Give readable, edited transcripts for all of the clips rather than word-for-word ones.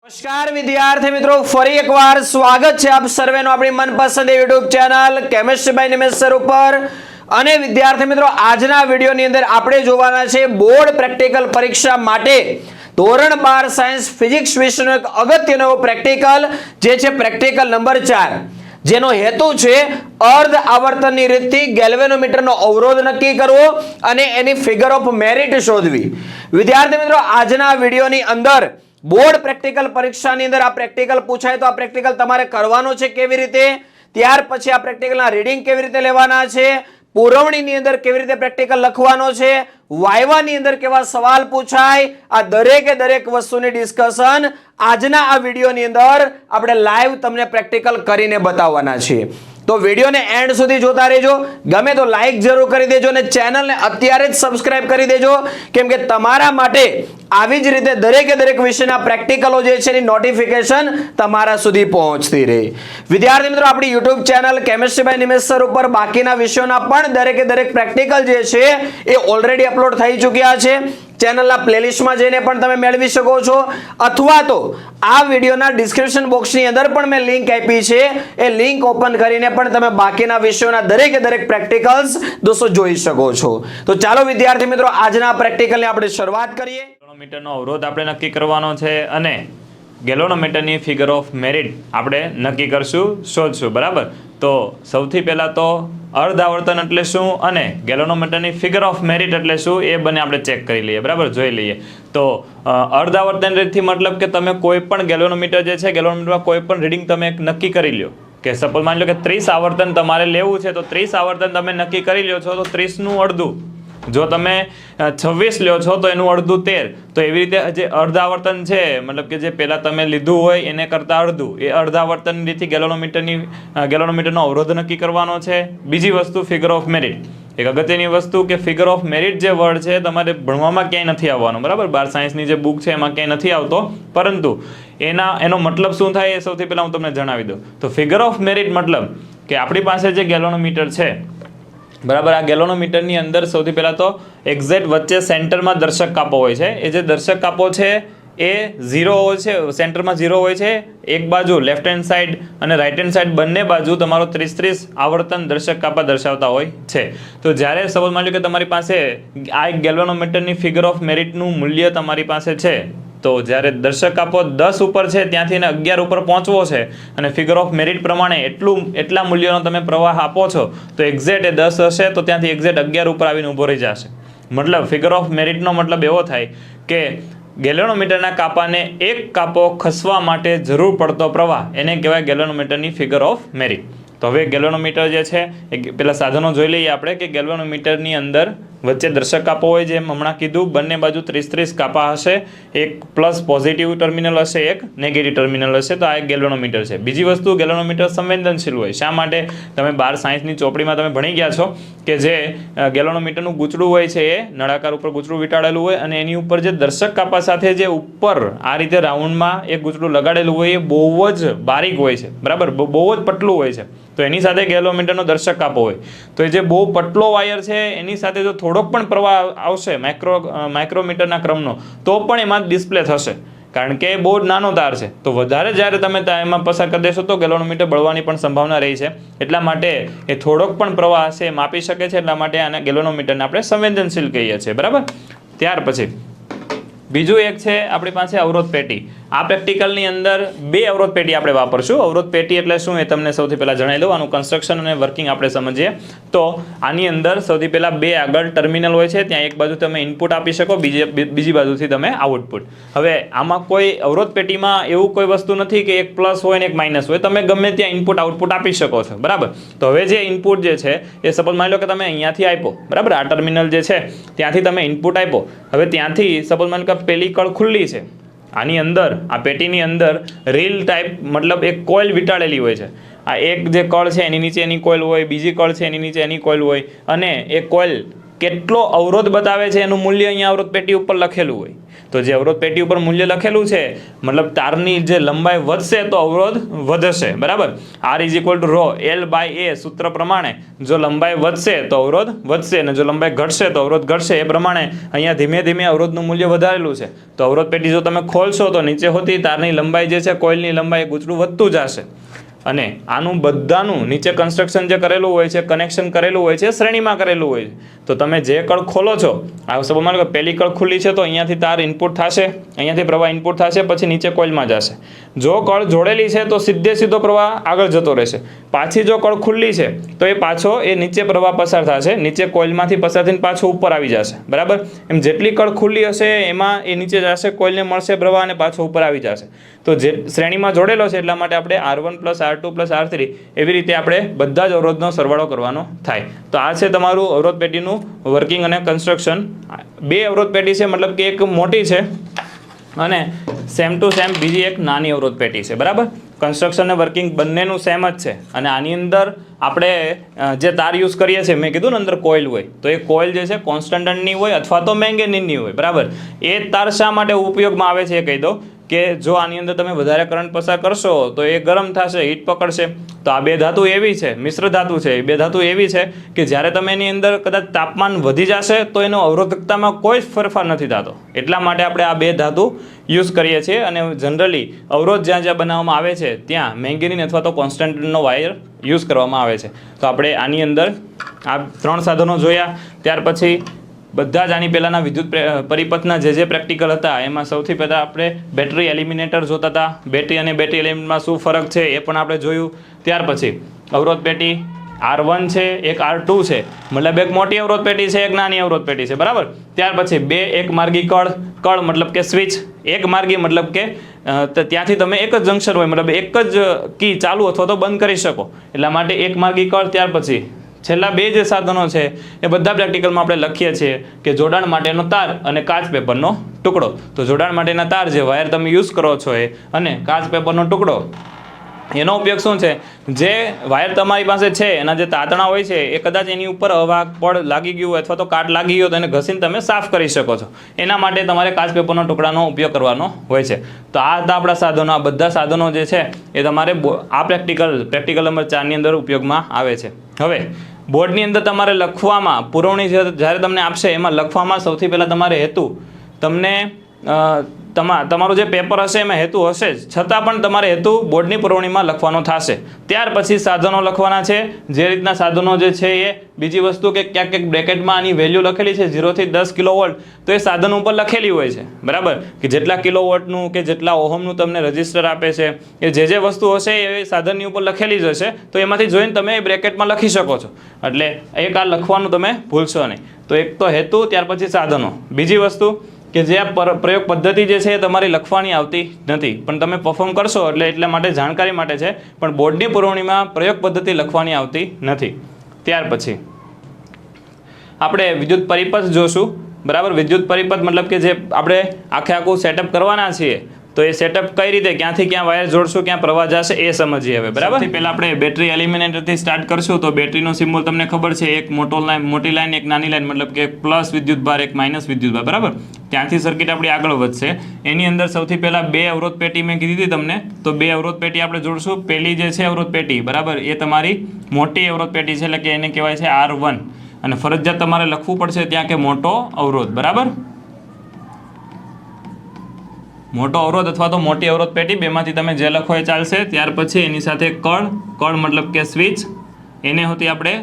નમસ્કાર વિદ્યાર્થી મિત્રો, ફરી એકવાર સ્વાગત છે આપ સર્વેનો આપણી મનપસંદ YouTube channel chemistry by Nimesh sir ઉપર। અને વિદ્યાર્થી મિત્રો, આજના વિડીયોની અંદર આપણે જોવાના છે બોર્ડ પ્રેક્ટિકલ પરીક્ષા માટે ધોરણ 12 સાયન્સ ફિઝિક્સ વિષયનો એક અગત્યનો પ્રેક્ટિકલ જે છે પ્રેક્ટિકલ નંબર 4, જેનો હેતુ છે અર્ધ આવર્તનની રીતથી ગેલ્વેનોમીટરનો અવરોધ નક્કી કરવો અને એની ફિગર ઓફ મેરિટ શોધવી। વિદ્યાર્થી મિત્રો, આજના વિડીયોની અંદર બોર્ડ પ્રેક્ટિકલ પરીક્ષાની અંદર આ પ્રેક્ટિકલ પૂછાય તો આ પ્રેક્ટિકલ તમારે કરવાનો છે કેવી રીતે, ત્યાર પછી આ પ્રેક્ટિકલના રીડિંગ કેવી રીતે લેવાના છે, પુરવણીની અંદર કેવી રીતે પ્રેક્ટિકલ લખવાનો છે, વાયવાની અંદર કેવા સવાલ પૂછાય, આ દરેકે દરેક વસ્તુની ડિસ્કશન આજના આ વિડીયોની અંદર આપણે લાઈવ તમને પ્રેક્ટિકલ કરીને બતાવવાના છીએ। તો વિડીયોને એન્ડ સુધી જોતા રહેજો। ગમે તો લાઈક જરૂર કરી દેજો અને ચેનલને અત્યારે જ સબસ્ક્રાઇબ કરી દેજો, કેમ કે તમારા માટે આવી જ રીતે દરેકે દરેક વિષયના પ્રેક્ટિકલો જે છે એની નોટિફિકેશન તમારા સુધી પહોંચતી રહે। વિદ્યાર્થી મિત્રો, આપણી YouTube channel chemistry by Nimesh sir ઉપર બાકીના વિષયોના પણ દરેકે દરેક પ્રેક્ટિકલ જે છે એ ઓલરેડી અપલોડ થઈ ચૂક્યા છે। ચેનલના પ્લેલિસ્ટમાં જઈને પણ તમે મેળવી શકો છો, અથવા તો આ વિડીયોના ડિસ્ક્રિપ્શન બોક્સની અંદર પણ મેં લિંક આપી છે, એ લિંક ઓપન કરીને પણ તમે બાકીના વિષયોના દરેકે દરેક પ્રેક્ટિકલ્સ દોસ્તો જોઈ શકો છો। તો ચાલો વિદ્યાર્થી મિત્રો, આજના પ્રેક્ટિકલની આપણે શરૂઆત કરીએ। ગેલ્વેનોમીટરનો અવરોધ આપણે નક્કી કરવાનો છે અને ગેલ્વેનોમીટરની ફિગર ઓફ મેરિટ આપણે નક્કી કરશું, શોધશું, બરાબર। તો સૌથી પહેલા તો અર્ધ આવર્તન એટલે શું અને ગેલ્વેનોમીટરની ફિગર ઓફ મેરિટ એટલે શું એ બંને આપણે ચેક કરી લઈએ, બરાબર, જોઈ લઈએ। તો અર્ધ આવર્તન રીતથી મતલબ કે તમે કોઈ પણ ગેલ્વેનોમીટર જે છે, ગેલ્વેનોમીટરમાં કોઈ પણ રીડિંગ તમે નક્કી કરી લ્યો, કે સપોઝ માની લો કે 30 આવર્તન તમારે લેવું છે, તો 30 આવર્તન તમે નક્કી કરી લ્યો છો તો 30નું અડધું, જો તમે 26 લ્યો છો તો એનું અડધું 13, તો એવી રીતે જે અર્ધ આવર્તન છે મતલબ કે જે પહેલા તમે લીધું હોય એને કરતાં અડધું, એ અર્ધ આવર્તન રીતથી ગેલ્વેનોમીટરનો અવરોધ નક્કી કરવાનો છે। બીજી વસ્તુ ફિગર ઓફ મેરિટ, એક અગત્યની વસ્તુ કે ફિગર ઓફ મેરિટ જે વર્ડ છે તમારે ભણવામાં ક્યાંય નથી આવવાનો, બરાબર, 12 સાયન્સની જે બુક છે એમાં ક્યાંય નથી આવતો, પરંતુ એનો મતલબ શું થાય એ સૌથી પહેલાં હું તમને જણાવી દઉં। તો ફિગર ઓફ મેરિટ મતલબ કે આપણી પાસે જે ગેલ્વેનોમીટર છે, બરાબર, આ ગેલ્વેનોમીટરની અંદર સૌથી પહેલાં તો એક્ઝેક્ટ વચ્ચે સેન્ટરમાં દર્શક કાપો હોય છે, એ જે દર્શક કાપો છે એ 0 હોય છે, સેન્ટરમાં 0 હોય છે, એક બાજુ લેફ્ટ હેન્ડ સાઈડ અને રાઈટ હેન્ડ સાઈડ બંને બાજુ તમારો 30 આવર્તન દર્શક કાપા દર્શાવતા હોય છે। તો જ્યારે સપોઝ માની લો કે તમારી પાસે આ એક ગેલ્વેનોમીટરની ફિગર ઓફ મેરિટનું મૂલ્ય તમારી પાસે છે, તો જ્યારે દર્શક કાપો 10 ઉપર છે ત્યાંથી એને 11 ઉપર પહોંચવો છે અને ફિગર ઓફ મેરિટ પ્રમાણે એટલા મૂલ્યનો તમે પ્રવાહ આપો છો, તો એક્ઝેક્ટ એ 10 હશે તો ત્યાંથી એક્ઝેક્ટ 11 ઉપર આવીને ઊભો રહી જશે। મતલબ ફિગર ઓફ મેરિટનો મતલબ એવો થાય કે ગેલ્વેનોમીટરના કાપાને એક કાપો ખસવા માટે જરૂર પડતો પ્રવાહ એને કહેવાય ગેલ્વેનોમીટરની ફિગર ઓફ મેરિટ। તો હવે ગેલ્વેનોમીટર જે છે એ પેલા સાધનો જોઈ લઈએ આપણે કે ગેલ્વેનોમીટરની અંદર વચ્ચે દર્શક કાપો હોય, જેમ હમણાં કીધું, બંને બાજુ 30 કાપા હશે, એક પ્લસ પોઝિટિવ ટર્મિનલ હશે, એક નેગેટિવ ટર્મિનલ હશે, તો આ એક ગેલ્વેનોમીટર છે। બીજી વસ્તુ, ગેલ્વેનોમીટર સંવેદનશીલ હોય। શા માટે? તમે 12 સાયન્સની ચોપડીમાં તમે ભણી ગયા છો કે જે ગેલ્વેનોમીટરનું ગૂંચળું હોય છે એ નળાકાર ઉપર ગૂંચળું વીંટાળેલું હોય અને એની ઉપર જે દર્શક કાપા સાથે જે ઉપર આ રીતે રાઉન્ડમાં એક ગૂંચળું લગાડેલું હોય એ બહુ જ બારીક હોય છે, બરાબર, બહુ જ પતલું હોય છે। તો એની સાથે ગેલ્વેનોમીટરનો દર્શક કાપો હોય, તો એ જે બહુ પતલો વાયર છે એની સાથે જો થોડોક પણ પ્રવાહ આવશે માઇક્રોમીટરના ક્રમનો, તો પણ એમાં ડિસ્પ્લે થશે, કારણ કે બહુ નાનો તાર છે। તો વધારે જ્યારે તમે એમાં પસાર કરી દેશો તો ગેલ્વેનોમીટર બળવાની પણ સંભાવના રહી છે, એટલા માટે એ થોડોક પણ પ્રવાહ હશે એ માપી શકે છે, એટલા માટે આના ગેલ્વેનોમીટરને આપણે સંવેદનશીલ કહીએ છીએ, બરાબર। ત્યાર પછી બીજું એક છે આપણી પાસે અવરોધ પેટી। આ પ્રેક્ટિકલની અંદર 2 અવરોધ પેટી આપણે વાપરશું। અવરોધ પેટી એટલે શું એ તમને સૌથી પહેલાં જણાવી દઉં, આનું કન્સ્ટ્રક્શન અને વર્કિંગ આપણે સમજીએ। તો આની અંદર સૌથી પહેલાં 2 આગળ ટર્મિનલ હોય છે, ત્યાં એક બાજુ તમે ઇનપુટ આપી શકો, બીજી બાજુથી તમે આઉટપુટ। હવે આમાં કોઈ અવરોધ પેટીમાં એવું કોઈ વસ્તુ નથી કે એક પ્લસ હોય ને એક માઇનસ હોય, તમે ગમે ત્યાં ઇનપુટ આઉટપુટ આપી શકો છો, બરાબર। તો હવે જે ઇનપુટ જે છે એ સપોઝ માની લો કે તમે અહીંયાથી આપ્યો, બરાબર, આ ટર્મિનલ જે છે ત્યાંથી તમે ઇનપુટ આપ્યો, હવે ત્યાંથી સપોઝ માની લો કે પેલી કળ ખુલ્લી છે, આની અંદર આ પેટીની અંદર રીલ ટાઈપ મતલબ એક કોઇલ વીંટાળેલી હોય છે। આ એક જે કળ છે એની નીચે એની કોઇલ હોય, બીજી કળ છે એની નીચે એની કોઇલ હોય, અને એ કોઇલ કેટલો અવરોધ બતાવે છે એનું મૂલ્ય અહીંયા અવરોધ પેટી ઉપર લખેલું હોય. તો જે અવરોધ પેટી ઉપર મૂલ્ય લખેલું છે મતલબ તારની જે લંબાઈ વધશે તો અવરોધ વધશે, બરાબર. R = ρ L/A સૂત્ર પ્રમાણે જો લંબાઈ વધશે તો અવરોધ વધશે અને જો લંબાઈ ઘટશે તો અવરોધ ઘટશે. એ પ્રમાણે અહીંયા ધીમે ધીમે અવરોધનું મૂલ્ય વધારેલું છે. તો અવરોધ પેટી જો તમે ખોલશો તો નીચે હોતી તારની લંબાઈ જે છે, કોઇલની લંબાઈ ગૂંચળું વધતું જશે. અને આનું બધાનું નીચે કન્સ્ટ્રક્શન જે કરેલું હોય છે, કનેક્શન કરેલું હોય છે, શ્રેણીમાં કરેલું હોય છે. તો તમે જે કળ ખોલો છો, આ સપોઝ માનો કે પહેલી કળ ખુલ્લી છે તો અહીંયાથી તાર ઇનપુટ થશે, અહીંયાથી પ્રવાહ ઇનપુટ થશે, પછી નીચે કોઇલમાં જશે. જો કળ જોડેલી છે તો સીધો પ્રવાહ આગળ જતો રહેશે. પાછી જો કળ ખુલ્લી છે તો એ પાછો એ નીચે પ્રવાહ પસાર થશે, નીચે કોઇલમાંથી પસાર થઈને પાછો ઉપર આવી જશે, બરાબર. એમ જેટલી કળ ખુલ્લી હશે એમાં એ નીચે જશે, કોઇલને મળશે પ્રવાહ અને પાછો ઉપર આવી જશે. તો જે શ્રેણીમાં જોડેલો છે એટલા માટે આપણે R1 + R2 + R3 એવી રીતે આપણે બધા જ અવરોધનો સરવાળો કરવાનો થાય. તો આ છે તમારું અવરોધ પેટીનું વર્કિંગ અને કન્સ્ટ્રક્શન. બે અવરોધ પેટી છે, મતલબ કે એક મોટી છે અને સેમ ટુ સેમ બીજી એક નાની અવરોધ પેટી છે, બરાબર. કન્સ્ટ્રક્શન અને વર્કિંગ બંનેનું સેમ જ છે. અને આની અંદર આપણે જે તાર યુઝ કરીએ છીએ, મેં કીધું ને અંદર કોઇલ હોય, તો એ કોઇલ જે છે કોન્સ્ટન્ટની હોય અથવા તો મેંગેનીનની હોય, બરાબર. એ તાર શા માટે ઉપયોગમાં આવે છે એ કહી દો કે જો આની અંદર તમે વધારે કરંટ પસાર કરશો તો એ ગરમ થશે, હીટ પકડશે. તો આ બે ધાતુ એવી છે, મિશ્ર ધાતુ છે, એ બે ધાતુ એવી છે કે જ્યારે તમે એની અંદર કદાચ તાપમાન વધી જશે તો એનો અવરોધકતામાં કોઈ ફેરફાર નથી થતો. એટલા માટે આપણે આ બે ધાતુ યુઝ કરીએ છીએ. અને જનરલી અવરોધ જ્યાં જ્યાં બનાવવામાં આવે છે ત્યાં મેંગેનીન અથવા તો કોન્સ્ટન્ટનો વાયર યુઝ કરવામાં આવે છે. તો આપણે આની અંદર આ 3 સાધનો જોયા. ત્યાર પછી બધા જ આની પહેલાંના વિદ્યુત પરિપથના જે પ્રેક્ટિકલ હતા એમાં સૌથી પહેલાં આપણે બેટરી એલિમિનેટર જોતા હતા. બેટરી અને બેટરી એલિમેન્ટમાં શું ફરક છે એ પણ આપણે જોયું. ત્યાર પછી અવરોધ પેટી R1 છે, એક R2 છે, મતલબ એક મોટી અવરોધ પેટી છે, એક નાની અવરોધ પેટી છે, બરાબર. ત્યાર પછી બે એક માર્ગી કળ મતલબ કે સ્વિચ, એક માર્ગી મતલબ કે ત્યાંથી તમે એક જ જંક્શન હોય, મતલબ એક જ કી ચાલુ અથવા તો બંધ કરી શકો, એટલા માટે એક માર્ગી કળ. ત્યાર પછી છેલ્લા બે જે સાધનો છે એ બધા પ્રેક્ટિકલમાં આપણે લખીએ છીએ કે જોડાણ માટેનો તાર અને કાચ પેપરનો ટુકડો. તો જોડાણ માટેના તાર જે વાયર તમે યુઝ કરો છો એ અને કાચ પેપરનો ટુકડો, એનો ઉપયોગ શું છે? જે વાયર તમારી પાસે છે એના જે તાતણા હોય છે એ કદાચ એની ઉપર અવાહક પડ લાગી ગયું હોય અથવા તો કાટ લાગી ગયો તો એને ઘસીને તમે સાફ કરી શકો છો. એના માટે તમારે કાચ પેપરનો ટુકડાનો ઉપયોગ કરવાનો હોય છે. તો આ હતા આપણા સાધનો. આ બધા સાધનો જે છે એ તમારે આ પ્રેક્ટિકલ નંબર 4ની અંદર ઉપયોગમાં આવે છે. હવે બોર્ડની અંદર તમારે લખવામાં, પુરવણી જ્યારે તમને આપશે એમાં લખવામાં સૌથી પહેલાં તમારે હેતુ, તમને તમારું જે પેપર હશે એમાં હેતુ હશે જ, છતાં પણ તમારે હેતુ બોર્ડની પુરવણીમાં લખવાનો થશે. ત્યાર પછી સાધનો લખવાના છે. જે રીતના સાધનો જે છે એ બીજી વસ્તુ કે ક્યાંક બ્રેકેટમાં આની વેલ્યુ લખેલી છે 0 થી 10 કિલોવોલ્ટ, તો એ સાધન ઉપર લખેલી હોય છે, બરાબર. કે જેટલા કિલોવોટનું કે જેટલા ઓહમનું તમને રજિસ્ટર આપે છે એ જે વસ્તુ હશે એ સાધનની ઉપર લખેલી જ હશે. તો એમાંથી જોઈને તમે એ બ્રેકેટમાં લખી શકો છો. એટલે એક આ લખવાનું તમે ભૂલશો નહીં. તો એક તો હેતુ, ત્યાર પછી સાધનો. બીજી વસ્તુ કે જે આ પ્રયોગ પદ્ધતિ જે છે એ તમારી લખવાની આવતી નથી, પણ તમે પરફોર્મ કરશો એટલા માટે જાણકારી માટે છે, પણ બોર્ડની પુરવણીમાં પ્રયોગ પદ્ધતિ લખવાની આવતી નથી. ત્યાર પછી આપણે વિદ્યુત પરિપથ જોશું, બરાબર. વિદ્યુત પરિપથ મતલબ કે જે આપણે આખું સેટઅપ કરવાના છીએ તો એ સેટઅપ કઈ રીતે, ક્યાંથી ક્યાં વાયર જોડશું, ક્યાં પ્રવાહ જશે એ સમજીએ હવે, બરાબર. પહેલાં આપણે બેટરી એલિમિનેટરથી સ્ટાર્ટ કરશું. તો બેટરીનો સિમ્બોલ તમને ખબર છે, એક મોટી લાઈન, એક નાની લાઈન, મતલબ કે પ્લસ વિદ્યુતભાર, એક માઇનસ વિદ્યુતભાર, બરાબર. ત્યાંથી સર્કિટ આપણી આગળ વધશે. એની અંદર સૌથી પહેલાં બે અવરોધ પેટી મેં કીધી હતી તમને, તો બે અવરોધ પેટી આપણે જોડશું. પહેલી જે છે અવરોધ પેટી, બરાબર, એ તમારી મોટી અવરોધ પેટી છે, એટલે કે એને કહેવાય છે R1. અને ફરજિયાત તમારે લખવું પડશે ત્યાં કે મોટો અવરોધ, બરાબર. મોટો અવરોધ અથવા તો મોટી અવરોધ પેટી, બેમાંથી તમે જે લખો એ ચાલશે. ત્યાર પછી એની સાથે કળ મતલબ કે સ્વિચ, એને હોતી આપણે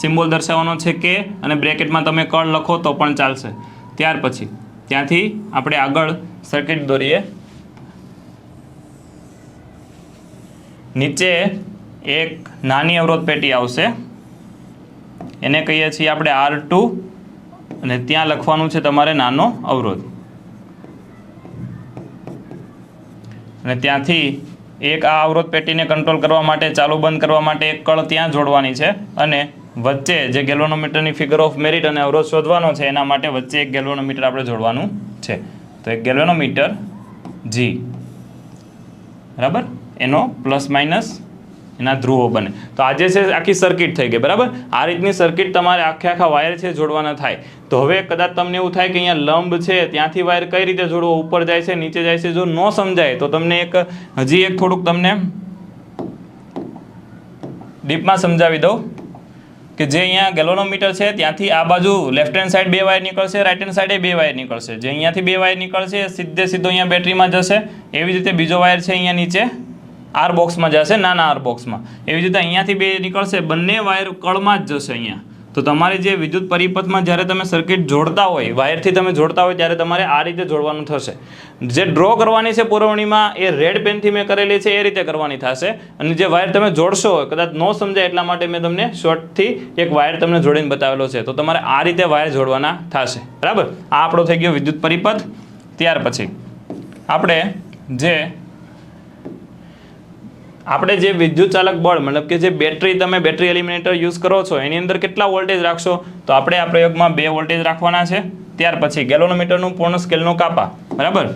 સિમ્બોલ દર્શાવવાનો છે કે, અને બ્રેકેટમાં તમે કળ લખો તો પણ ચાલશે. ત્યાર પછી ત્યાંથી આપણે આગળ સર્કિટ દોરીએ. નીચે એક નાની અવરોધ પેટી આવશે, એને કહીએ છીએ આપણે R2, અને ત્યાં લખવાનું છે તમારે નાનો અવરોધ. અને ત્યાંથી એક આ અવરોધ પેટીને કંટ્રોલ કરવા માટે, ચાલુ બંધ કરવા માટે એક કળ ત્યાં જોડવાની છે. અને વચ્ચે જે ગેલ્વેનોમીટરની ફિગર ઓફ મેરિટ અને અવરોધ શોધવાનો છે એના માટે વચ્ચે એક ગેલ્વેનોમીટર આપણે જોડવાનું છે. તો એક ગેલ્વેનોમીટર G, બરાબર, એનો પ્લસ માઇનસ એના ધ્રુવો બને. તો આ જે છે આખી સર્કિટ થઈ ગઈ, બરાબર. આ રીતની સર્કિટ તમારે આખા વાયર છે જોડવાના થાય. તો હવે કદાચ તમને એવું થાય કે અહીંયા લંબ છે ત્યાંથી વાયર કઈ રીતે જોડવો, ઉપર જાય છે નીચે જાય છે, જો ન સમજાય તો તમને હજી એક થોડુંક તમને ડીપમાં સમજાવી દઉં કે જે અહીંયા ગેલોનોમીટર છે ત્યાંથી આ બાજુ લેફ્ટ હેન્ડ સાઈડ 2 વાયર નીકળશે, રાઈટ હેન્ડ સાઈડે 2 વાયર નીકળશે. જે અહીંયાથી 2 વાયર નીકળશે એ સીધો અહીંયા બેટરીમાં જશે. એવી જ રીતે બીજો વાયર છે અહીંયા નીચે આર બોક્સમાં જશે, નાના આર બોક્સમાં. એવી જ રીતે અહીંયાથી 2 નીકળશે, બંને વાયર કળમાં જ જશે અહીંયા. તો તમારે જે વિદ્યુત પરિપથમાં જ્યારે તમે સર્કિટ જોડતા હોય, વાયરથી તમે જોડતા હોય ત્યારે તમારે આ રીતે જોડવાનું થશે. જે ડ્રો કરવાની છે પુરવણીમાં એ રેડ પેનથી મેં કરેલી છે એ રીતે કરવાની થશે. અને જે વાયર તમે જોડશો કદાચ ન સમજાય એટલા માટે મેં તમને શોર્ટથી એક વાયર તમને જોડીને બતાવેલો છે. તો તમારે આ રીતે વાયર જોડવાના થશે, બરાબર. આ આપણો થઈ ગયો વિદ્યુત પરિપથ. ત્યાર પછી આપણે જે વિદ્યુત ચાલક બળ મતલબ કે જે તમે બેટરી એલિમિનેટર યુઝ કરો છો એની અંદર કેટલા વોલ્ટેજ રાખશો, તો આપણે આ પ્રયોગમાં 2 વોલ્ટેજ રાખવાના છે. ત્યાર પછી ગેલોનોમીટરનું પૂર્ણ સ્કેલનું કાપા, બરાબર.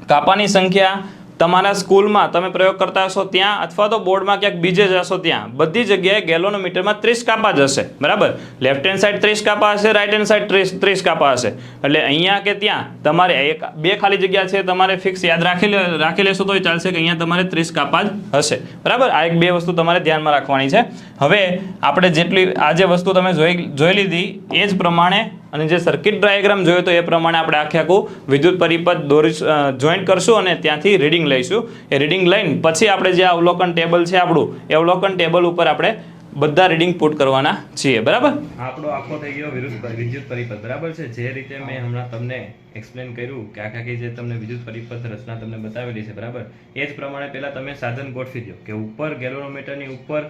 કાપાની સંખ્યા તમારા સ્કૂલમાં તમે પ્રયોગ કરતા હશો ત્યાં અથવા તો બોર્ડમાં ક્યાંક બીજે જશો ત્યાં બધી જગ્યાએ ગેલોનોમીટરમાં 30 કાપા જ હશે, બરાબર. લેફ્ટ હેન્ડ સાઈડ 30 કાપા હશે, રાઈટ હેન્ડ સાઈડ 30 કાપા હશે. એટલે અહીંયા કે ત્યાં તમારે 2 ખાલી જગ્યા છે તમારે ફિક્સ યાદ રાખી લેશો તોય ચાલશે કે અહીંયા તમારે 30 કાપા જ હશે, બરાબર. આ 2 વસ્તુ તમારે ધ્યાનમાં રાખવાની છે. હવે આપણે જેટલી આ જે વસ્તુ તમે જોઈ લીધી એ જ પ્રમાણે અને જે સર્કિટ ડાયાગ્રામ જોયો તો એ પ્રમાણે આપણે આખું વિદ્યુત પરિપથ જોઈન્ટ કરશું અને ત્યાંથી રીડિંગ લઈશું. એ રીડિંગ લઈને પછી આપણે જે અવલોકન ટેબલ છે આપણું એ અવલોકન ટેબલ ઉપર આપણે બધા રીડિંગ પુટ કરવાના છીએ, બરાબર. આપણો આખો થઈ ગયો વિદ્યુત પરિપથ, બરાબર છે. જે રીતે મેં હમણાં તમને એક્સપ્લેન કર્યું કે આખી જે તમને વિદ્યુત પરિપથ રચના તમને બતાવેલી છે, બરાબર. એ જ પ્રમાણે પહેલાં તમે સાધન ગોઠવી દો કે ઉપર ગેલોનોમીટરની ઉપર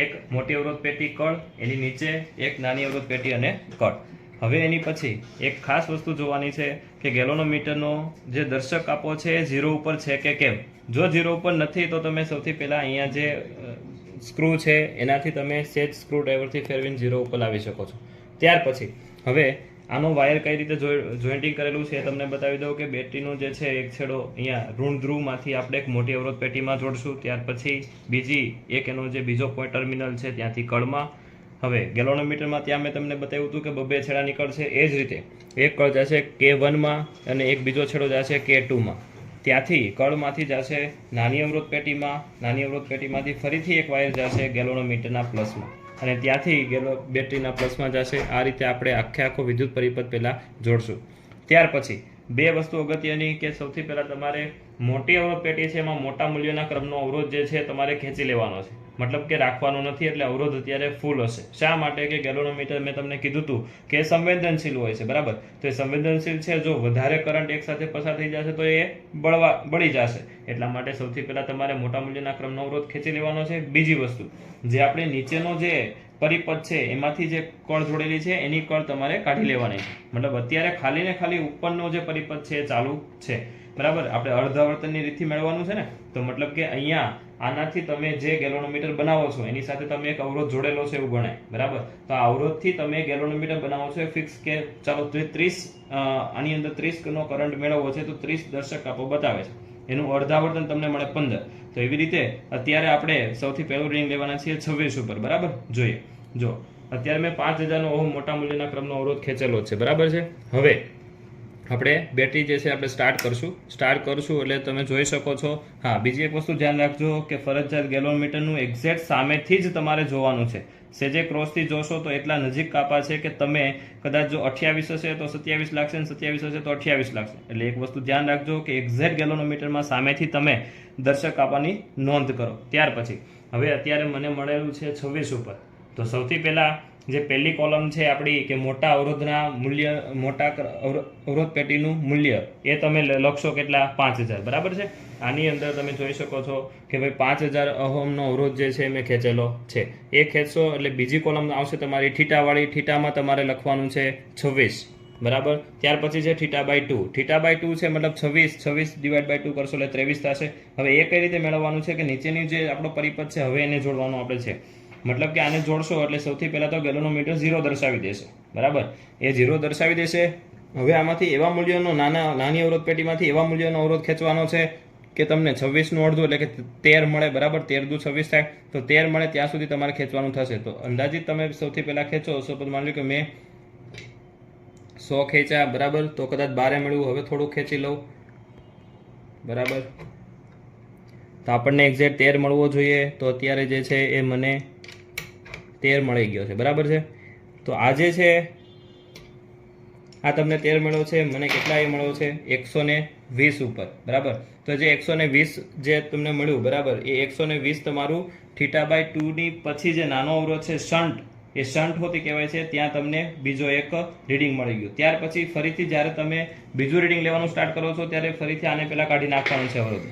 એક મોટી અવરોધ પેટી કળ, એની નીચે એક નાની અવરોધ પેટી અને કળ. હવે એની પછી એક ખાસ વસ્તુ જોવાની છે કે ગેલોનોમીટરનો જે દર્શક કાપો છે એ 0 ઉપર છે કે કેમ. જો 0 ઉપર નથી તો તમે સૌથી પહેલાં અહીંયા જે સ્ક્રૂ છે એનાથી તમે સેજ સ્ક્રૂ ડ્રાઈવરથી ફેરવીને 0 ઉપર લાવી શકો છો. ત્યાર પછી હવે આનો વાયર કઈ રીતે જોઈન્ટિંગ કરેલું છે એ તમને બતાવી દઉં કે બેટરીનો જે છે એક છેડો અહીંયા ઋણ ધ્રુવમાંથી આપણે એક મોટી અવરોધ પેટીમાં જોડશું. ત્યાર પછી એનો જે બીજો પોઈન્ટ ટર્મિનલ છે ત્યાંથી કળમાં. હવે ગેલોનોમીટરમાં ત્યાં મેં તમને બતાવ્યું હતું કે 2 છેડા નીકળશે. એ જ રીતે એક કળ જશે K1માં અને એક બીજો છેડો જશે K2માં. ત્યાંથી કળમાંથી જશે નાની અવરોધ પેટીમાં, નાની અવરોધ પેટીમાંથી ફરીથી એક વાયર જશે ગેલોનોમીટરના પ્લસમાં અને ત્યાંથી બેટરીના પ્લસમાં જશે. આ રીતે આપણે આખો વિદ્યુત પરિપથ પહેલાં જોડશું. ત્યાર પછી 2 વસ્તુ અગત્યની કે સૌથી પહેલાં તમારે મોટી અવરોધ પેટી છે એમાં મોટા મૂલ્યના ક્રમનો અવરોધ જે છે તમારે ખેંચી લેવાનો છે, મતલબ કે રાખવાનો નથી. એટલે અવરોધ અત્યારે ફૂલ હશે. શા માટે કે ગેલોનોમીટર મેં તમને કીધું હતું કે સંવેદનશીલ હોય છે, બરાબર. તો એ સંવેદનશીલ છે, જો વધારે કરંટ એકસાથે પસાર થઈ જશે તો એ બળી જશે. એટલા માટે સૌથી પહેલાં તમારે મોટા મૂલ્યના ક્રમનો અવરોધ ખેંચી લેવાનો છે. બીજી વસ્તુ જે આપણે નીચેનો જે પરિપથ છે એમાંથી જે કળ જોડેલી છે એની કળ તમારે કાઢી લેવાની છે. મતલબ અત્યારે ખાલી ને ખાલી ઉપરનો જે પરિપથ છે એ ચાલુ છે, બરાબર. આપણે અર્ધાવર્તનની રીતથી મેળવવાનું છે ને, તો મતલબ કે અહીંયા આનાથી તમે જે ગેલોનોમીટર બનાવો છો એની સાથે તમે એક અવરોધ જોડેલો છે એવું ગણાય, બરાબર. તો આ અવરોધથી તમે ગેલોનોમીટર બનાવો છો ફિક્સ કે ચાલો 30 આની અંદર 30 નો કરંટ મેળવવો છે તો 30 દર્શક કાપો બતાવે છે. એનું અર્ધાવર્તન તમને મળે 15. તો એવી રીતે અત્યારે આપણે સૌથી પહેલું રીડિંગ લેવાના છીએ 26 ઉપર, બરાબર. જોઈએ, જો અત્યારે મેં 5000 ઓહમ મોટા મૂલ્યના ક્રમનો અવરોધ ખેંચેલો છે, બરાબર છે. હવે આપણે બેટરી જે છે આપણે સ્ટાર્ટ કરશું એટલે તમે જોઈ શકો છો. હા, બીજી એક વસ્તુ ધ્યાન રાખજો કે ફરજિયાત ગેલોનોમીટરનું એક્ઝેક્ટ સામેથી જ તમારે જોવાનું છે. સેજે ક્રોસથી જોશો તો એટલા નજીક કાપા છે કે તમે કદાચ જો 28 હશે તો 27 લાગશે અને 27 હશે તો 28 લાગશે. એટલે એક વસ્તુ ધ્યાન રાખજો કે એક્ઝેક્ટ ગેલોનોમીટરમાં સામેથી તમે દર્શક કાપાની નોંધ કરો. ત્યાર પછી હવે અત્યારે મને મળેલું છે 26 ઉપર. તો સૌથી પહેલાં જે પહેલી કોલમ છે આપણી કે મોટા અવરોધના મૂલ્ય, મોટા અવરોધ પેટીનું મૂલ્ય એ તમે લખશો કેટલા 5000, બરાબર છે. આની અંદર તમે જોઈ શકો છો કે ભાઈ 5000 ઓહમનો અવરોધ જે છે મેં ખેંચેલો છે. એ ખેંચશો એટલે બીજી કોલમ આવશે તમારી થીટાવાળી. થીટામાં તમારે લખવાનું છે 26, બરાબર. ત્યાર પછી છે θ/2. θ/2 છે મતલબ 26/2 કરશો એટલે 23 થશે. હવે એ કઈ રીતે મેળવવાનું છે કે નીચેની જે આપણો પરિપથ છે હવે એને જોડવાનું આપણે છે. મતલબ કે આને જોડશો એટલે સૌથી પહેલાં તો ગેલોનોમીટર 0 દર્શાવી દેશે, બરાબર. એ 0 દર્શાવી દેશે. હવે આમાંથી એવા મૂલ્યનો નાની અવરોધ પેટીમાંથી એવા મૂલ્યનો અવરોધ ખેંચવાનો છે કે તમને 26નું અડધું એટલે કે 13 મળે, બરાબર. 13 દુ 26 થાય, તો 13 મળે ત્યાં સુધી તમારે ખેંચવાનું થશે. તો અંદાજિત તમે સૌથી પહેલાં ખેંચો. સપોઝ માની લો કે મેં 100 ખેંચ્યા, બરાબર. તો કદાચ 12 મળ્યું. હવે થોડું ખેંચી લઉં, બરાબર. તો આપણને એક્ઝેક્ટ 13 મળવો જોઈએ. તો અત્યારે જે છે એ મને 13 મળી ગયો છે, બરાબર છે. તો આ જે છે આ તમને 13 મળ્યો છે, મને કેટલા એ મળ્યો છે 120 ઉપર, બરાબર. તો જે 120 જે તમને મળ્યું, બરાબર, એ 120 તમારું θ/2 ની પછી જે નાનો અવરોધ છે શન્ટ, એ શન્ટ હોતી કહેવાય છે, ત્યાં તમને બીજો એક રીડિંગ મળી ગયું. ત્યાર પછી ફરીથી જ્યારે તમે બીજું રીડિંગ લેવાનું સ્ટાર્ટ કરો છો ત્યારે ફરીથી આને પહેલાં કાઢી નાખવાનું છે અવરોધ,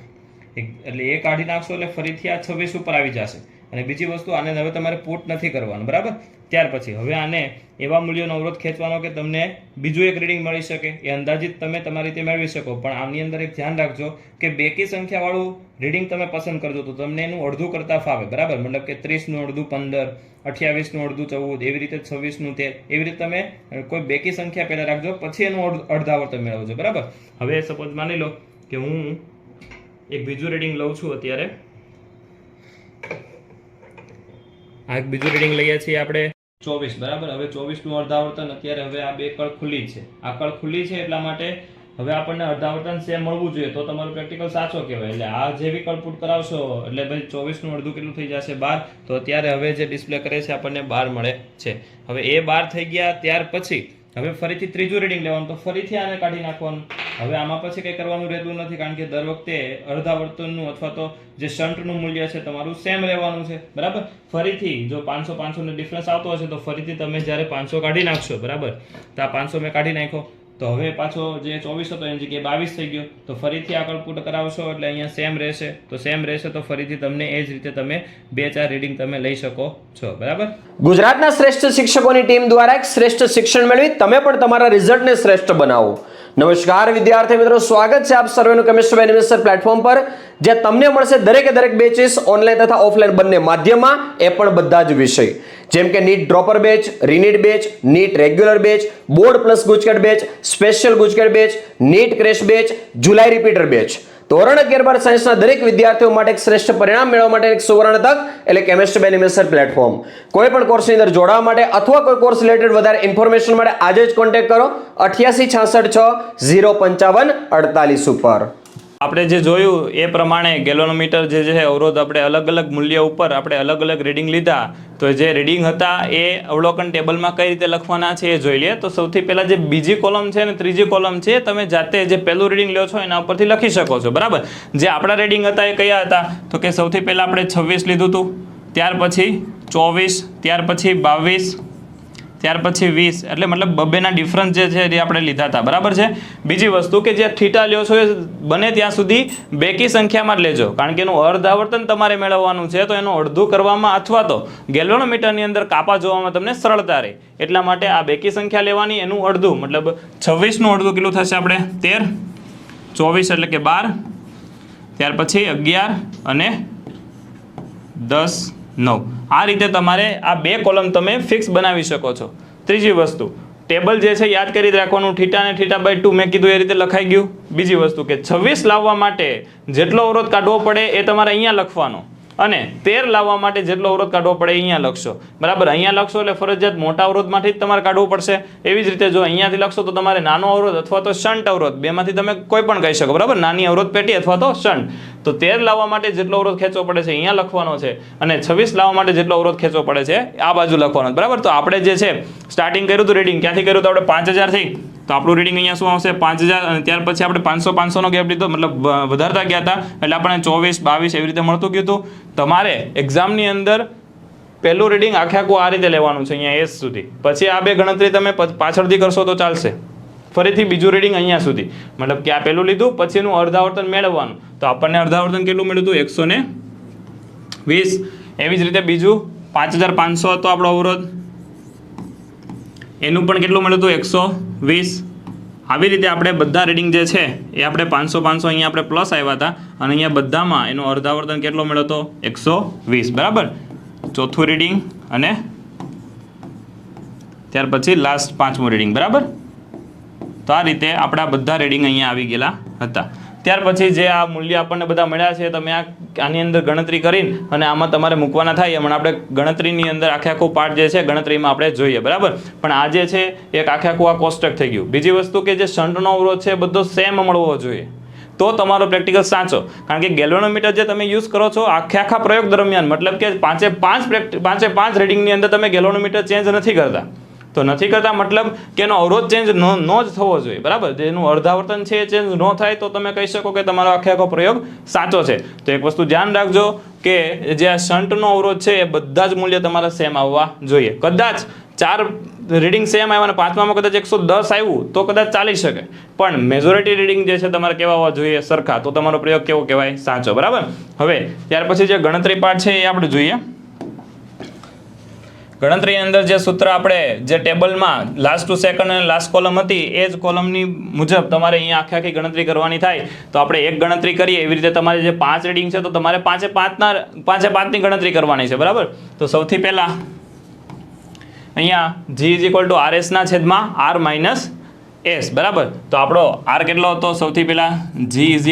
એટલે એ કાઢી નાખશો એટલે ફરીથી આ 26 ઉપર આવી જશે. અને બીજી વસ્તુ, આને હવે તમારે પુટ નથી કરવાનું, બરાબર. ત્યાર પછી હવે આને એવા મૂલ્યોનો અવરોધ ખેંચવાનો કે તમને બીજું એક રીડિંગ મળી શકે. એ અંદાજિત તમે તમારી રીતે મેળવી શકો. પણ આની અંદર એક ધ્યાન રાખજો કે બેકી સંખ્યાવાળું રીડિંગ તમે પસંદ કરજો તો તમને એનું અડધું કરતાં ફાવે, બરાબર. મતલબ કે 30નું અડધું 15, 28નું અડધું 14, એવી રીતે 26નું 13, એવી રીતે તમે કોઈ બેકી સંખ્યા પહેલાં રાખજો, પછી એનું અડધાવર્તન મેળવજો, બરાબર. હવે સપોઝ માની લો કે હું એક બીજું રીડિંગ લઉં છું. અત્યારે આ એક બીજું રીડિંગ લઈએ છીએ આપણે 24, બરાબર. હવે 24નું અર્ધાવર્તન અત્યારે હવે આ બે કળ ખુલ્લી છે. આ કળ ખુલ્લી છે એટલા માટે હવે આપણને અર્ધાવર્તન સેમ મળવું જોઈએ તો તમારું પ્રેક્ટિકલ સાચો કહેવાય. એટલે આ જે વિકલ્પ પુટ કરાવશો એટલે ભાઈ 24નું અડધું કેટલું થઈ જશે 12. તો અત્યારે હવે જે ડિસ્પ્લે કરે છે આપણને 12 મળે છે. હવે એ 12 થઈ ગયા. ત્યાર પછી હવે ફરીથી ત્રીજું રીડિંગ લેવાનું, તો ફરીથી આને કાઢી નાખવાનું. હવે આમાં પછી કંઈ કરવાનું રહેતું નથી, કારણ કે દર વખતે અર્ધાવર્તનનું અથવા તો જે શન્ટનું મૂલ્ય છે તમારું સેમ રહેવાનું છે, બરાબર. ફરીથી જો 500 નો ડિફરન્સ આવતો હશે તો ફરીથી તમે જ્યારે 500 કાઢી નાખશો, બરાબર, તો આ 500 મેં કાઢી નાખ્યો, તો હવે પાછો જે 24 હતો એની જગ્યાએ 22 થઈ ગયો. તો ફરીથી આગળ પુટ કરાવશો એટલે અહીંયા સેમ રહેશે. તો સેમ રહેશે તો ફરીથી તમને એ જ રીતે તમે 2-4 રીડિંગ તમે લઈ શકો છો, બરાબર. ગુજરાતના શ્રેષ્ઠ શિક્ષકોની ટીમ દ્વારા એક શ્રેષ્ઠ શિક્ષણ મેળવી તમે પણ તમારા રિઝલ્ટને શ્રેષ્ઠ બનાવો. નમસ્કાર વિદ્યાર્થી મિત્રો, સ્વાગત છે આપ સર્વેનું chemistry by Nimesh sir platform પર, જ્યાં તમને મળશે દરેક બેચીસ ઓનલાઈન તથા ઓફલાઈન બંને માધ્યમમાં, એ પણ બધા જ વિષય, જેમ કે NEET dropper batch, ReNEET batch, NEET regular batch, board plus GUJCET batch, special GUJCET batch, NEET crash batch, July repeater batch. ધોરણ 11-12 સાયન્સના દરેક વિદ્યાર્થીઓ માટે એક શ્રેષ્ઠ પરિણામ મેળવવા માટે એક સુવર્ણ તક, એટલે chemistry by Nimesh sir platform. કોઈ પણ કોર્સની અંદર જોડાવા માટે અથવા કોઈ કોર્સ રિલેટેડ વધારે ઇન્ફોર્મેશન માટે આજે જ કોન્ટેક્ટ કરો 8866 055 48 ઉપર. આપણે જે જોયું એ પ્રમાણે ગેલોનોમીટર જે છે અવરોધ આપણે અલગ મૂલ્ય ઉપર આપણે અલગ રીડિંગ લીધા. તો જે રીડિંગ હતા એ અવલોકન ટેબલમાં કઈ રીતે લખવાના છે એ જોઈ લઈએ. તો સૌથી પહેલાં જે બીજી કોલમ છે ને ત્રીજી કોલમ છે, તમે જાતે જે પહેલું રીડિંગ લ્યો છો એના ઉપરથી લખી શકો છો, બરાબર. જે આપણા રીડિંગ હતા એ કયા હતા? તો કે સૌથી પહેલાં આપણે 26 લીધું હતું, ત્યાર પછી 24, ત્યાર પછી 22, ત્યાર પછી 20, એટલે મતલબ બબેના ડિફરન્સ જે છે એ આપણે લીધા હતા, બરાબર છે. બીજી વસ્તુ કે જે થીટા લ્યો છો એ બને ત્યાં સુધી બેકી સંખ્યામાં જ લેજો, કારણ કે એનું અર્ધાવર્તન તમારે મેળવવાનું છે, તો એનું અડધું કરવામાં અથવા તો ગેલ્વેનોમીટરની અંદર કાપા જોવામાં તમને સરળતા રહે એટલા માટે આ બેકી સંખ્યા લેવાની. એનું અડધું મતલબ 26નું અડધું કેટલું થશે આપણે 13, 24 એટલે કે 12, ત્યાર પછી 11 અને 10, 9. આ રીતે તમારે આ બે કોલમ તમે ફિક્સ બનાવી શકો છો. ત્રીજી વસ્તુ, ટેબલ જે છે યાદ કરી રાખવાનું, θ ને θ/2 મેં કીધું એ રીતે લખાઈ ગયું. બીજી વસ્તુ કે 26 લાવવા માટે જેટલો અવરોધ કાઢવો પડે એ તમારે અહીંયા લખવાનો, અને 13 લાવવા માટે જેટલો અવરોધ કાઢવો પડે અહીંયા લખશો, બરાબર. અહીંયા લખશો એટલે ફરજિયાત મોટા અવરોધમાંથી જ તમારે કાઢવું પડશે. એવી જ રીતે જો અહીંયાથી લખશો તો તમારે નાનો અવરોધ અથવા તો શન્ટ અવરોધ, બેમાંથી તમે કોઈ પણ કહી શકો, બરાબર. નાની અવરોધ પેટી અથવા તો શન્ટ. તો 13 લાવવા માટે જેટલો અવરોધ ખેંચવો પડે છે અહીંયા લખવાનો છે, અને 26 લાવવા માટે જેટલો અવરોધ ખેંચવો પડે છે આ બાજુ લખવાનો, બરાબર. તો આપણે જે છે સ્ટાર્ટિંગ કર્યું હતું રીડિંગ, ક્યાંથી કર્યું હતું આપણે 5000 થી, તો આપણું રીડિંગ અહીંયા શું આવશે 5000, અને ત્યાર પછી આપણે 500 નો ગેપ લીધો, મતલબ વધારતા ગયા હતા એટલે આપણે 24, 22 એવી રીતે મળતું ગયું હતું. તમારે એક્ઝામની અંદર પહેલું રીડિંગ આખું આ રીતે લેવાનું છે અહીંયા S સુધી, પછી આ બે ગણતરી તમે પાછળથી કરશો તો ચાલશે. ફરીથી બીજું રીડિંગ અહીંયા સુધી, મતલબ કે આ પહેલું લીધું પછી એનું અર્ધાવર્તન મેળવવાનું, તો આપણને અર્ધાવર્તન કેટલું મળ્યું હતું 120. એવી જ રીતે બીજું 5500 હતો આપણો અવરોધ, એનું પણ કેટલું મળ્યું હતું 120. આવી રીતે આપણે બધા રીડિંગ જે છે એ આપણે 500 અહીંયા આપણે પ્લસ આવ્યા હતા, અને અહીંયા બધામાં એનો અર્ધાવર્તન કેટલો મળ્યો હતો 120, બરાબર. ચોથું રીડિંગ અને ત્યાર પછી લાસ્ટ 5મું રીડિંગ, બરાબર. તો આ રીતે આપણા બધા રીડિંગ અહીંયા આવી ગયેલા હતા. ત્યાર પછી જે આ મૂલ્ય આપણને બધા મળ્યા છે તમે આની અંદર ગણતરી કરીને અને આમાં તમારે મૂકવાના થાય. હમણાં આપણે ગણતરીની અંદર આખે આખું પાર્ટ જે છે ગણતરીમાં આપણે જોઈએ, બરાબર. પણ આ જે છે એક આખે આખું આ કોષ્ટક થઈ ગયું. બીજી વસ્તુ કે જે શન્ટનો અવરોધ છે બધો સેમ મળવો જોઈએ તો તમારો પ્રેક્ટિકલ સાચો. કારણ કે ગેલ્વેનોમીટર જે તમે યુઝ કરો છો આખા પ્રયોગ દરમિયાન, મતલબ કે પાંચે પાંચ રીડિંગની અંદર તમે ગેલ્વેનોમીટર ચેન્જ નથી કરતા. તો નથી કરતા મતલબ કે એનો અવરોધ ચેન્જ ન જ થવો જોઈએ, બરાબર. જેનું અર્ધાવર્તન છે એ ચેન્જ ન થાય તો તમે કહી શકો કે તમારો આખો પ્રયોગ સાચો છે. તો એક વસ્તુ ધ્યાન રાખજો કે જે આ શન્ટનો અવરોધ છે એ બધા જ મૂલ્ય તમારા સેમ આવવા જોઈએ. કદાચ 4 રીડિંગ સેમ આવ્યા અને પાંચમામાં કદાચ 110 આવ્યું તો કદાચ ચાલી શકે, પણ મેજોરિટી રીડિંગ જે છે તમારે કેવા હોવા જોઈએ? સરખા. તો તમારો પ્રયોગ કેવો કહેવાય? સાચો, બરાબર. હવે ત્યાર પછી જે ગણતરી પાર્ટ છે એ આપણે જોઈએ. ગણતરીની અંદર જે સૂત્ર આપણે જે ટેબલમાં લાસ્ટ ટુ સેકન્ડ અને લાસ્ટ કોલમ હતી એ જ કોલમની મુજબ તમારે અહીંયા આખી ગણતરી કરવાની થાય. તો આપણે એક ગણતરી કરીએ એવી રીતે તમારે જે 5 રીડિંગ છે તો તમારે પાંચે પાંચની ગણતરી કરવાની છે, બરાબર. તો સૌથી પહેલાં અહીંયા G = RS ના છેદમાં R - S, બરાબર. તો આપણો R કેટલો હતો? સૌથી પહેલાં G =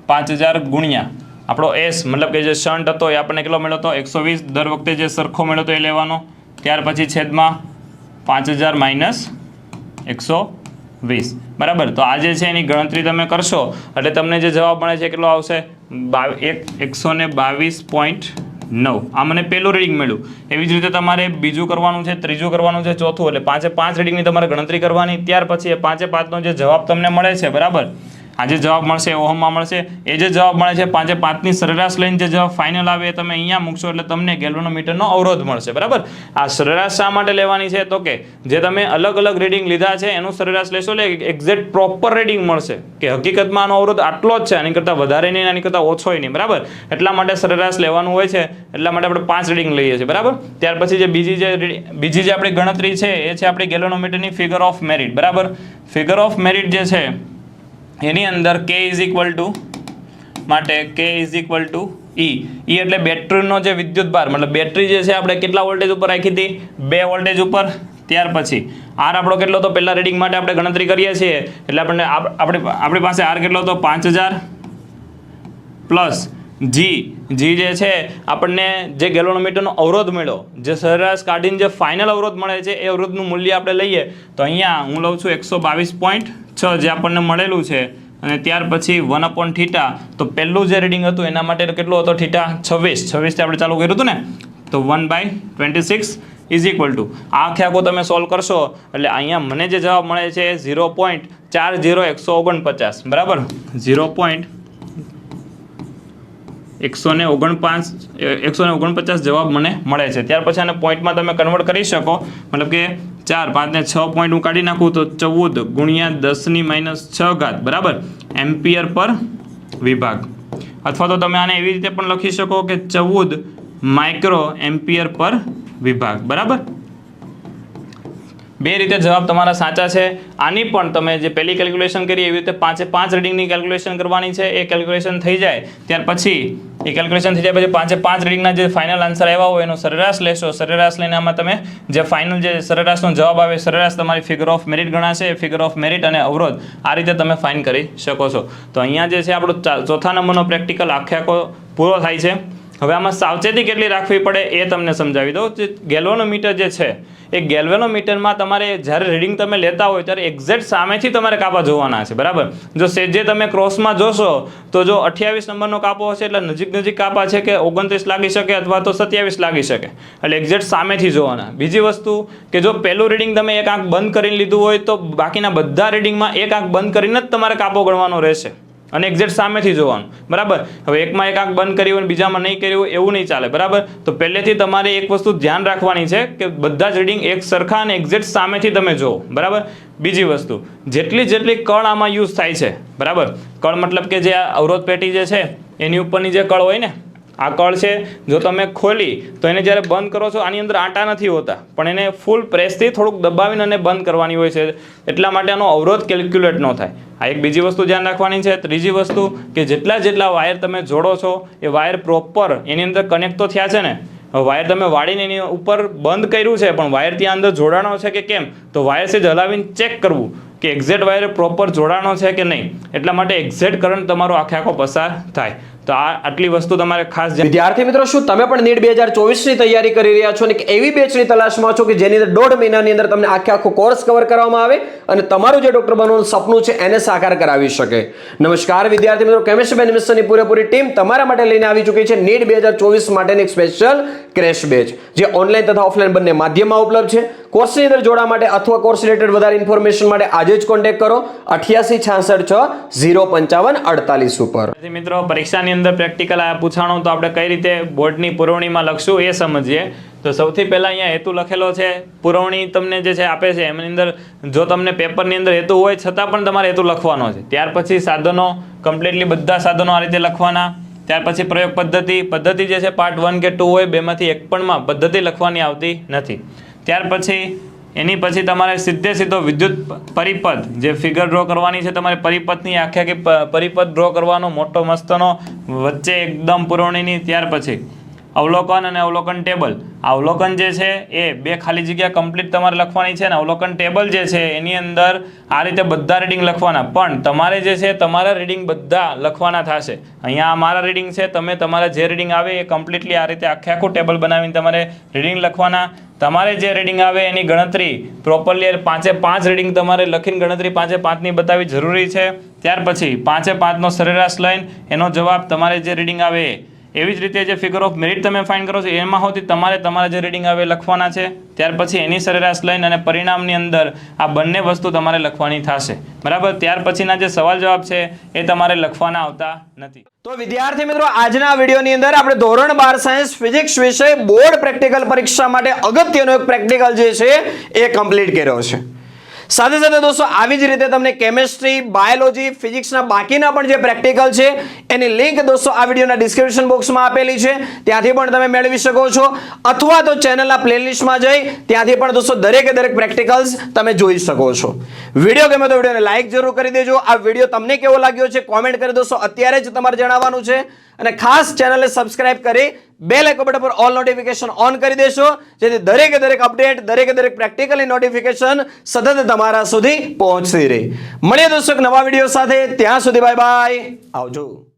5000 ગુણ્યા આપણો S મતલબ કે જે શન્ટ હતો એ આપણને કેટલો મળ્યો હતો? 120. દર વખતે જે સરખો મળ્યો હતો એ લેવાનો. ત્યાર પછી છેદમાં 5000 - 120, બરાબર. તો આ જે છે એની ગણતરી તમે કરશો એટલે તમને જે જવાબ મળે છે કેટલો આવશે? 122.9. આ મને પહેલું રીડિંગ મળ્યું. એવી જ રીતે તમારે બીજું કરવાનું છે, ત્રીજું કરવાનું છે, ચોથું. એટલે પાંચે પાંચ રીડિંગની તમારે ગણતરી કરવાની. ત્યાર પછી એ પાંચે પાંચનો જે જવાબ તમને મળે છે, બરાબર, આ જે જવાબ મળશે ઓહમમાં મળશે. એ જે જવાબ મળે છે પાંચે પાંચની સરેરાશ લઈને જે જવાબ ફાઇનલ આવે એ તમે અહીંયા મૂકશો એટલે તમને ગેલ્વેનોમીટરનો અવરોધ મળશે, બરાબર. આ સરેરાશ શા માટે લેવાની છે? તો કે જે તમે અલગ અલગ રીડિંગ લીધા છે એનું સરેરાશ લેશો એટલે એક્ઝેક્ટ પ્રોપર રીડિંગ મળશે કે હકીકતમાં આનો અવરોધ આટલો જ છે, આની કરતાં વધારે નહીં, આની કરતાં ઓછોય નહીં, બરાબર. એટલા માટે સરેરાશ લેવાનું હોય છે. એટલા માટે આપણે 5 રીડિંગ લઈએ છીએ, બરાબર. ત્યાર પછી જે બીજી જે આપણી ગણતરી છે એ છે આપણી ગેલ્વેનોમીટરની ફિગર ઓફ મેરિટ, બરાબર. ફિગર ઓફ મેરિટ જે છે એની અંદર K માટે K = E એટલે બેટરીનો જે વિદ્યુત ભાર, મતલબ બેટરી જે છે આપણે કેટલા વોલ્ટેજ ઉપર રાખી હતી? 2 વોલ્ટેજ ઉપર. ત્યાર પછી R આપણો કેટલો હતો? પહેલા રીડિંગ માટે આપણે ગણતરી કરીએ છીએ એટલે આપણી પાસે R કેટલો હતો? 5000 પ્લસ G જે છે આપણને જે ગેલ્વેનોમીટરનો અવરોધ મળ્યો, જે સરેરાશ કાઢીને જે ફાઇનલ અવરોધ મળે છે એ અવરોધનું મૂલ્ય આપણે લઈએ તો અહીંયા હું લઉં છું 122.6 જે આપણને મળેલું છે. અને ત્યાર પછી 1/θ. તો પહેલું જે રીડિંગ હતું એના માટે કેટલું હતો? θ 26 આપણે ચાલુ કર્યું હતું ને, તો 1/26 આ આખો તમે સોલ્વ કરશો એટલે અહીંયા મને જે જવાબ મળે છે 0.40149, બરાબર. 149 જવાબ મને મળે છે. ત્યાર પછી આને પોઈન્ટમાં તમે કન્વર્ટ કરી શકો, મતલબ કે 4, 5 ને 6 પોઈન્ટ હું કાઢી નાખું તો 14 × 10⁻⁶, બરાબર, એમ્પિયર પર વિભાગ. અથવા તો તમે આને એવી રીતે પણ લખી શકો કે 14 માઇક્રો એમ્પિયર પર વિભાગ, બરાબર. બે રીતે જવાબ તમારા સાચા છે. આની પણ તમે જે પહેલી કેલ્ક્યુલેશન કરી એવી રીતે પાંચે પાંચ રીડિંગની કેલ્ક્યુલેશન કરવાની છે. એ કેલ્ક્યુલેશન થઈ જાય ત્યાર પછી પાંચે પાંચ રીડિંગના જે ફાઇનલ આન્સર આવ્યા હોય એનો સરેરાશ લેશો. સરેરાશ લઈને આમાં તમે જે ફાઇનલ જે સરેરાશનો જવાબ આવે સરેરાશ તમારી ફિગર ઓફ મેરિટ ગણાશે. ફિગર ઓફ મેરિટ અને અવરોધ આ રીતે તમે ફાઇન કરી શકો છો. તો અહીંયા જે છે આપણો ચોથા નંબરનો પ્રેક્ટિકલ આખો પૂરો થાય છે. હવે આમાં સાવચેતી કેટલી રાખવી પડે એ તમને સમજાવી દઉં. જે ગેલ્વેનોમીટર જે છે એ ગેલ્વેનોમીટરમાં તમારે જ્યારે રીડિંગ તમે લેતા હોય ત્યારે એક્ઝેક્ટ સામેથી તમારે કાપા જોવાના છે, બરાબર. જો જે તમે ક્રોસમાં જોશો તો જો 28 નંબરનો કાપો હશે એટલે નજીક કાપા છે કે 29 લાગી શકે અથવા તો 27 લાગી શકે, એટલે એક્ઝેક્ટ સામેથી જોવાના. બીજી વસ્તુ કે જો પહેલું રીડિંગ તમે એક આંખ બંધ કરીને લીધું હોય તો બાકીના બધા રીડિંગમાં એક આંખ બંધ કરીને જ તમારે કાપો ગણવાનો રહેશે અને એક્ઝેક્ટ સામેથી જોવાનું, બરાબર. હવે એકમાં એક આંખ બંધ કરી હોય અને બીજામાં નહીં કરી હોય એવું નહીં ચાલે, બરાબર. તો પહેલેથી તમારે એક વસ્તુ ધ્યાન રાખવાની છે કે બધા જ રીડિંગ એક સરખા અને એક્ઝેક્ટ સામેથી તમે જુઓ, બરાબર. બીજી વસ્તુ જેટલી કળ આમાં યુઝ થાય છે, બરાબર. કળ મતલબ કે જે આ અવરોધ પેટી જે છે એની ઉપરની જે કળ હોય ને આ કળ છે, જો તમે ખોલી તો એને જ્યારે બંધ કરો છો આની અંદર આંટા નથી હોતા પણ એને ફૂલ પ્રેસથી થોડુંક દબાવીને અને બંધ કરવાની હોય છે. એટલા માટે આનો અવરોધ કેલ્ક્યુલેટ ન થાય. આ એક બીજી વસ્તુ ધ્યાન રાખવાની છે. ત્રીજી વસ્તુ કે જેટલા વાયર તમે જોડો છો એ વાયર પ્રોપર એની અંદર કનેક્ટ તો થયા છે ને. વાયર તમે વાળીને એની ઉપર બંધ કર્યું છે પણ વાયર ત્યાં અંદર જોડાણો છે કે કેમ, તો વાયર સેજ હલાવીને ચેક કરવું. કે એક્ઝેક્ટ વાયર પ્રોપર જોડાણો છે કે નહીં, એટલા માટે એક્ઝેક્ટ કરંટ તમારો આખો પસાર થાય. તો આટલી વસ્તુ તમારે ખાસ વિદ્યાર્થી મિત્રો, શું તમે પણ નીટ 2024 ની તૈયારી કરી રહ્યા છો અને એવી બેચની તલાશમાં છો કે જેની અંદર 1.5 મહિનાની અંદર તમને આખો કોર્સ કવર કરવામાં આવે અને તમારું જે ડોક્ટર બનવાનું સપનું છે એને સાકાર કરાવી શકે? નમસ્કાર વિદ્યાર્થી મિત્રો, કેમિસ્ટ્રી બાય નિમેશની પૂરેપૂરી ટીમ તમારા માટે લઈને આવી ચૂકી છે નીટ 2024 માટેની એક સ્પેશિયલ ક્રેશ બેચ, જે ઓનલાઈન તથા ઓફલાઈન બંને માધ્યમમાં ઉપલબ્ધ છે. કોર્સની અંદર જોડાવા માટે અથવા કોર્સ રિલેટેડ વધારે ઇન્ફોર્મેશન માટે આજે જ કોન્ટેક્ટ કરો 8866605548 ઉપર. મિત્રો, પરીક્ષાની અંદર પ્રેક્ટિકલ આ પૂછાણું તો આપણે કઈ રીતે બોર્ડની પુરવણીમાં લખશું એ સમજીએ. તો સૌથી પહેલા અહીંયા હેતુ લખેલો છે. પુરવણી તમને જે છે આપે છે એમની અંદર જો તમને પેપરની અંદર હેતુ હોય છતાં પણ તમારે હેતુ લખવાનો છે. ત્યાર પછી સાધનો, કમ્પ્લીટલી બધા સાધનો આ રીતે લખવાના. ત્યાર પછી પ્રયોગ પદ્ધતિ જે છે પાર્ટ 1 કે 2 હોય, બેમાંથી એક પણમાં પદ્ધતિ લખવાની આવતી નથી. ત્યાર પછી એની પછી તમારે સીધો વિદ્યુત પરિપથ જે ફિગર ડ્રો કરવાની છે, તમારે પરિપથની આખી પરિપથ ડ્રો કરવાનો મોટો મસ્તનો વચ્ચે એકદમ પુરવણીની. ત્યાર પછી અવલોકન અને અવલોકન ટેબલ. અવલોકન જે છે એ 2 ખાલી જગ્યા કમ્પ્લીટ તમારે લખવાની છે અને અવલોકન ટેબલ જે છે એની અંદર આ રીતે બધા રીડિંગ લખવાના. પણ તમારે જે છે તમારા રીડિંગ બધા લખવાના થશે. અહીંયા મારા રીડિંગ છે, તમે તમારા જે રીડિંગ આવે એ કમ્પ્લીટલી આ રીતે આખું ટેબલ બનાવીને તમારે રીડિંગ લખવાના. તમારે જે રીડિંગ આવે એની ગણતરી પ્રોપરલી 5 રીડિંગ તમારે લખીને ગણતરી 5ની બતાવવી જરૂરી છે. ત્યાર પછી 5નો સરેરાશ લઈને એનો જવાબ તમારે જે રીડિંગ આવે એવી જ રીતે જે ફિગર ઓફ મેરિટ તમે ફાઇન્ડ કરો છો એમાં હોતી તમારે તમારા જે રીડિંગ આવે લખવાના છે. ત્યાર પછી એની સરેરાશ લઈને અને પરિણામની અંદર આ બંને વસ્તુ તમારે લખવાની થશે. બરાબર? ત્યાર પછીના જે સવાલ જવાબ છે એ તમારે લખવાના આવતા નથી. તો વિદ્યાર્થી મિત્રો, આજના વિડીયોની અંદર આપણે ધોરણ 12 સાયન્સ ફિઝિક્સ વિષય બોર્ડ પ્રેક્ટિકલ પરીક્ષા માટે અગત્યનો એક પ્રેક્ટિકલ જે છે એ કમ્પ્લીટ કર્યો છે. સાથે સાથે દોસ્તો આવી જ રીતે તમને કેમિસ્ટ્રી, બાયોલોજી, ફિઝિક્સના બાકીના પણ જે પ્રેક્ટિકલ છે એની લિંક દોસ્તો આ વિડીયોના ડિસ્ક્રિપ્શન બોક્સમાં આપેલી છે, ત્યાંથી પણ તમે મેળવી શકો છો. અથવા તો ચેનલના પ્લેલિસ્ટમાં જઈ ત્યાંથી પણ દોસ્તો દરેક પ્રેક્ટિકલ્સ તમે જોઈ શકો છો. વિડીયો ગમે તો વિડીયોને લાઈક જરૂર કરી દેજો. આ વિડીયો તમને કેવો લાગ્યો છે કોમેન્ટ કરી દોસ્તો, અત્યારે જ તમારે જણાવવાનું છે. અને ખાસ ચેનલને સબસ્ક્રાઇબ કરી બેલ આઇકન બટન પર ઓલ નોટિફિકેશન ઓન કરી દેશો, જેથી દરેક અપડેટ, દરેક પ્રેક્ટિકલની નોટિફિકેશન સતત તમારા સુધી પહોંચતી રહે. મળીએ દોસ્તો નવા વિડીયો સાથે. ત્યાં સુધી બાય બાય, આવજો.